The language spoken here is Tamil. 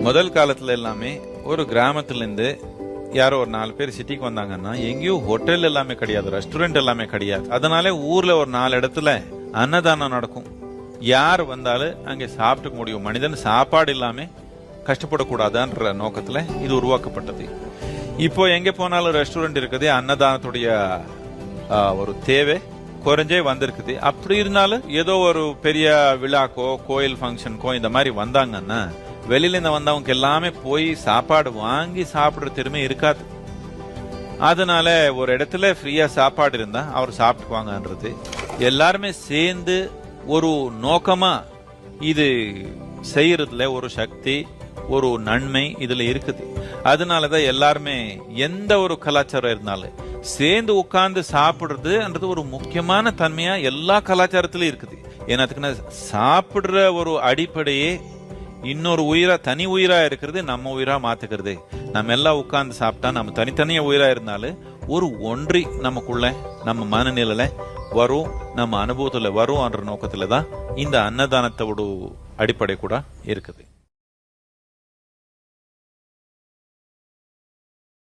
முதல் காலத்துல எல்லாமே ஒரு கிராமத்துல இருந்து யாரோ ஒரு 4 பேர் சிட்டிக்கு வந்தாங்கன்னா எங்கேயும் ஹோட்டல் எல்லாமே கிடையாது, ரெஸ்டாரண்ட் எல்லாமே கிடையாது. அதனால ஊர்ல ஒரு 4 இடத்துல அன்னதானம் நடக்கும். யார் வந்தாலும் அங்கே சாப்பிட்டுக்க முடியும். மனிதன் சாப்பாடு இல்லாம கஷ்டப்படக்கூடாதுன்ற நோக்கத்துல இது உருவாக்கப்பட்டது. இப்போ எங்க போனாலும் ரெஸ்டாரண்ட் இருக்குது, அன்னதானத்துடைய ஒரு தேவை குறைஞ்சே வந்திருக்குது. அப்படி இருந்தாலும் ஏதோ ஒரு பெரிய விழாக்கோ கோயில் ஃபங்க்ஷனுக்கோ இந்த மாதிரி வந்தாங்கன்னா வெளியில இருந்து வந்தவங்க எல்லாமே போய் சாப்பாடு வாங்கி சாப்பிடுற திறமை இருக்காது. அதனால ஒரு இடத்துல ஃப்ரீயா சாப்பாடு இருந்தா அவர் சாப்பிட்டுக்குவாங்கன்றது எல்லாருமே சேர்ந்து ஒரு நோக்கமா இது செய்யறதுல ஒரு சக்தி, ஒரு நன்மை இதுல இருக்குது. அதனாலதான் எல்லாருமே எந்த ஒரு கலாச்சாரம் இருந்தாலும் சேர்ந்து உட்கார்ந்து சாப்பிடுறதுன்றது ஒரு முக்கியமான தன்மையா எல்லா கலாச்சாரத்திலும் இருக்குது. ஏன்னா அதுக்குன்னா சாப்பிடுற ஒரு அடிப்படையே இன்னொரு உயிரா, தனி உயிரா இருக்கிறது நம்ம உயிரா மாத்துக்கிறது. நம்ம எல்லாம் உட்கார்ந்து சாப்பிட்டா நம்ம தனித்தனியா உயிரா இருந்தாலும் ஒரு ஒன்றி நமக்குள்ள நம்ம மனநிலையில வரும், நம்ம அனுபவத்துல வரும்ன்ற நோக்கத்துலதான் இந்த அன்னதானத்தோட அடிப்படை கூட இருக்குது.